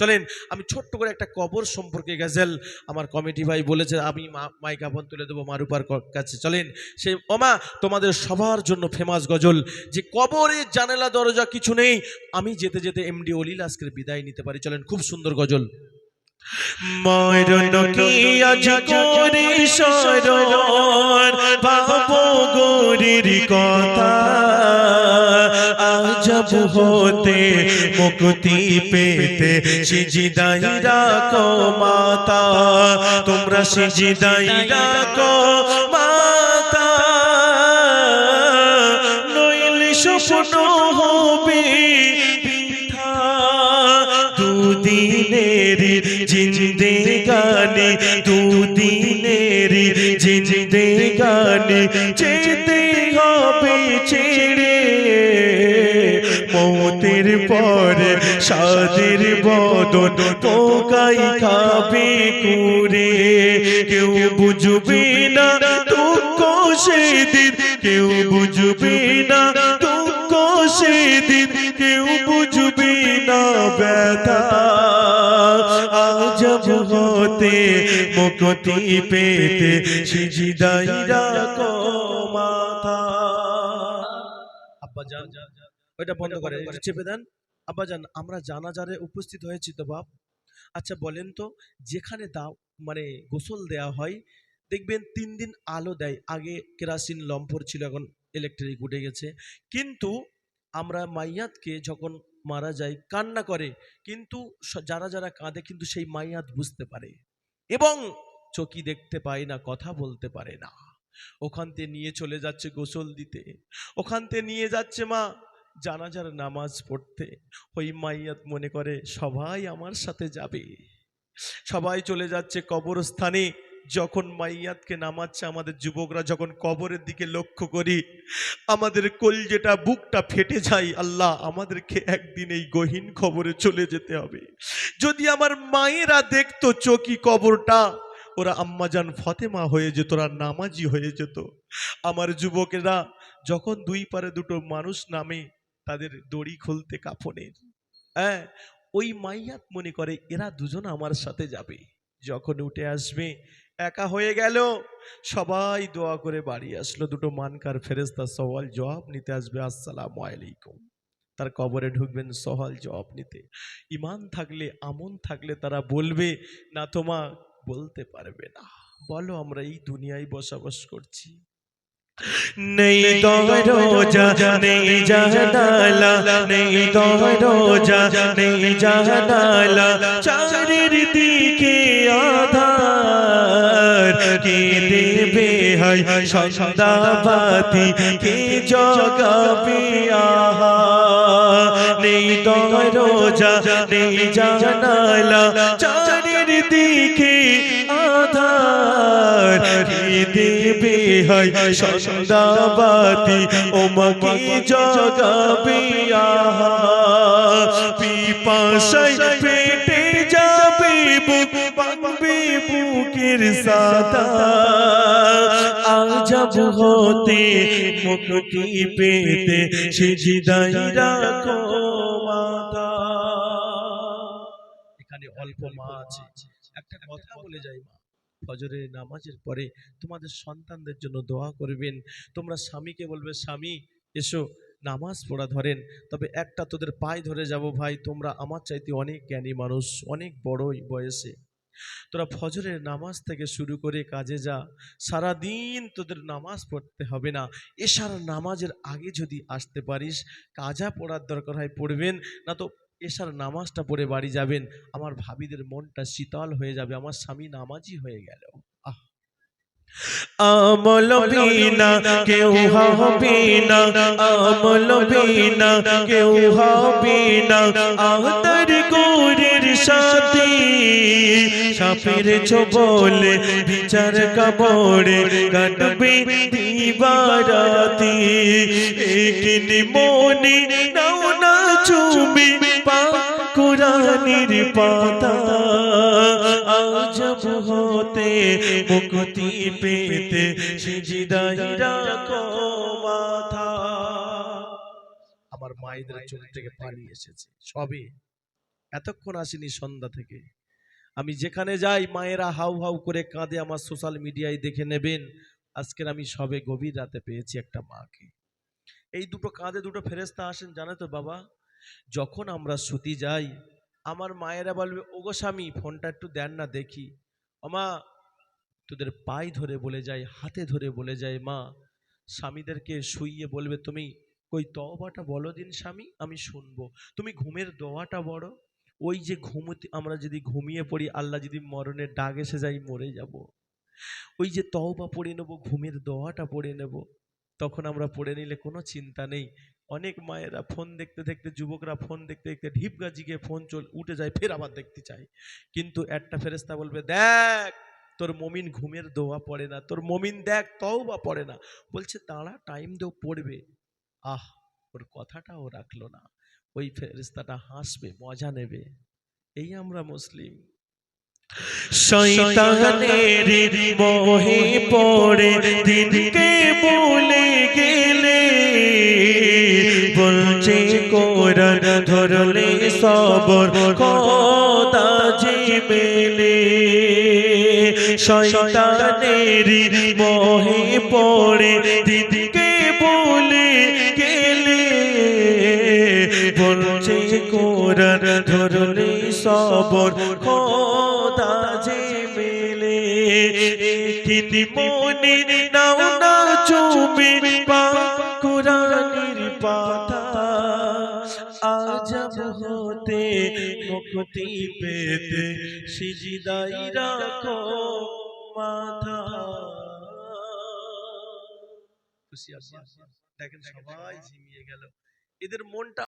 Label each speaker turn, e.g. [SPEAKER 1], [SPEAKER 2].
[SPEAKER 1] চলেন আমি ছোট্ট করে একটা কবর সম্পর্কে গজল আমার কমিটি ভাই বলেছে, আমি মাইক্রোফোন তুলে দেবো মারুপার কাছে। চলেন সেই ওমা তোমাদের সবার জন্য ফেমাস গজল, যে কবরের জানালা দরজা কিছু নেই, আমি যেতে যেতে এমডি অলিল আজকের বিদায় নিতে পারি। চলেন খুব সুন্দর গজল। মরণ কি আজ করে শরণ ভাবো গোরের কথা, আজব হতে মুক্তি পেতে সিজদাই রাখো মাতা, তোমরা সিজদাই রাখো মাতা, নইলে স্বপ্ন হবে বৃথা, দুদিনের জিন্দেগানি, দুদিনের জিন্দেগানি যেতে হবে ছেড়ে, মৌতের পরে সাদের বদন পোকাই খাবে কুরে, কেউ বুঝবে না দুঃখ সেদিন, কেউ বুঝবে না দুঃখ সেদিন, কেউ বুঝবে না ব্যথা, আজব হতে মুক্তি পেতে সিজদাই রাখো মাথা। আব্বা জান ওইটা বন্ধ করে চেপে দেন। আব্বা জান আমরা জানাজারে উপস্থিত হয়েছি তো বাপ। আচ্ছা বলেন তো, যেখানে দাও মানে গোসল দেয়া হয় দেখবেন 3 দিন আলো দেয়, আগে কেরাসিন লম্পর ছিল এখন ইলেকট্রিক উঠে গেছে, কিন্তু আমরা মাইয়াতকে যখন মারা যায় কান্না করে, কিন্তু যারা যারা কাঁদে কিন্তু সেই মাইয়াত বুঝতে পারে এবং চোখই দেখতে পায় না, কথা বলতে পারে না, ওখান থেকে নিয়ে চলে যাচ্ছে গোসল দিতে, ওখান থেকে নিয়ে যাচ্ছে মা জানাজার নামাজ পড়তে, ওই মাইয়াত মনে করে সবাই আমার সাথে যাবে, সবাই চলে যাচ্ছে কবরস্থানে, যখন মাইয়াতকে নামাচ্ছে আমাদের যুবকরা যখন কবরের দিকে লক্ষ্য করি আমাদের কলজেটা বুকটা ফেটে যায়, আল্লাহ আমাদেরকে একদিন এই গহীন কবরে চলে যেতে হবে। যদি আমার মায়েরা দেখতো চকি কবরটা, ওরা আম্মাজান ফাতেমা হয়ে যেত, ওরা নামাজি হয়ে যেত। আমার যুবকেরা যখন দুই পারে দুটো মানুষ নামে তাদের দড়ি খুলতে কাফনের, হ্যাঁ ওই মাইয়াত মনে করে এরা দুজন আমার সাথে যাবে, যখন উঠে আসবে একা হয়ে গেল, সবাই দোয়া করে বাড়ি আসলো, দুটো মানকার ফেরেশতা সওয়াল জবাব নিতে আসবে, আসসালামু আলাইকুম, তার কবরে ঢুকবেন সওয়াল জবাব নিতে, ঈমান থাকলে আমন থাকলে তারা বলবে না, তোমা বলতে পারবে না, বলো আমরা এই দুনিয়ায় বসবাস করছি, নেই দরজা নেই জানালা, নেই দরজা নেই জানালা, চারিদিকে আঁধার, কে দেবে হায় সন্ধ্যাবাতি, কে জগাবে আহা, নেই দরজা নেই জানালা, চারিদিকে আঁধার, কে দেবে হায় সন্ধ্যাবাতি, ওমাকে জগাবে আহা, পিপাসায় পেটে যাবে বুক, ভাঙবে বুকের সাদা, আজব হতে মুক্তি পেতে সিজদাই রাখো মাতা। এখানে অল্প মা আছে, একটা কথা বলে যাই মা, ফজরের নামাজের পরে তোমাদের সন্তানদের জন্য দোয়া করবেন, তোমরা স্বামীকে বলবে স্বামী এসো নামাজ পড়া ধরেন, তবে একটা তোদের পায়ে ধরে যাব ভাই, তোমরা আমার চাইতে অনেক জ্ঞানী মানুষ, অনেক বড়ই বয়সে, তোরা ফজরের নামাজ থেকে শুরু করে কাজে যা, সারাদিন তোদের নামাজ পড়তে হবে না, এশার নামাজের আগে যদি আসতে পারিস কাজা পড়ার দরকার হয় পড়বেন, না তো এশার নামাজটা পড়ে বাড়ি যাবেন, আমার ভাবিদের মনটা শীতল হয়ে যাবে, আমার স্বামী নামাজি হয়ে গেল। আমল বিনা কেউ হবে না, আমল বিনা কেউ হবে না, আহতার গোরের সাথে সাপের ছোবলে বিচার কবরে কাটবে দিবারাতি, একিনি মনে নাও না চুমি কুরআনের পাতা, আজব হতে মুক্তি পেতে সিজদাই রাখো মাথা। আমার মায়েদের চোখ থেকে পানি এসেছে সবে, এতক্ষণ আসেনি সন্ধ্যা থেকে। আমি যেখানে যাই মায়েরা হাউ হাউ করে কাঁদে, আমার সোশ্যাল মিডিয়ায় দেখে নেবেন। আজকের আমি সবে গভীর রাতে পেয়েছি একটা মাকে। এই দুটো কাঁধে দুটো ফেরেশতা আসেন জানো তো বাবা। যখন আমরা শুতে যাই আমার মায়েরা বলবে, ওগো স্বামী ফোনটা একটু দেন না দেখি। ওমা, তোদের পায়ে ধরে বলে যায়, হাতে ধরে বলে যায় মা, স্বামীদেরকে শুইয়ে বলবে তুমি ওই তওবাটা বলো দিন স্বামী, আমি শুনবো। তুমি ঘুমের দোয়াটা বড়। ওই যে ঘুমোতে আমরা যদি ঘুমিয়ে পড়ি, আল্লাহ যদি মরণের ডাক এসে যাই মরে যাব, ওই যে তওবা পড়ে নেব, ঘুমের দোয়াটা পড়ে নেব, তখন আমরা পড়ে নিলে কোনো চিন্তা নেই। অনেক মায়েরা ফোন দেখতে দেখতে, যুবকরা ফোন দেখতে দেখতে ঢিপ গাজিকে ফোন উঠে যায়, ফের আবার দেখতে চায়। কিন্তু একটা ফেরেশতা বলবে, দেখ তোর মমিন ঘুমের দোয়া পড়ে না, তোর মমিন দেখ তওবা পড়ে না। বলছে দাঁড়া, টাইম দেও পড়বে। আহ, ওর কথাটা ও রাখলো না। ওই ফেরেশতাটা হাসবে, মজা নেবে। এই আমরা মুসলিম।
[SPEAKER 2] শয়তানের মোহে পড়ে দিনকে ভুলে গেলে, বলছে কোরআন ধরলে সবর খোদা যে মেলে। শয়তানের মোহে পড়ে দিনকে ভুলে গেলে, বলছে কোরআন ধরলে সবর খোদা যে মেলে। তিনি মনে নাও না চুমে পা কোরআনের পাতা, আজব হতে মুক্তি পেতে সিজদাই রাখো মাথা।
[SPEAKER 1] খুশি আছি। দেখেন সবাই ঝিমিয়ে গেল, এদের মনটা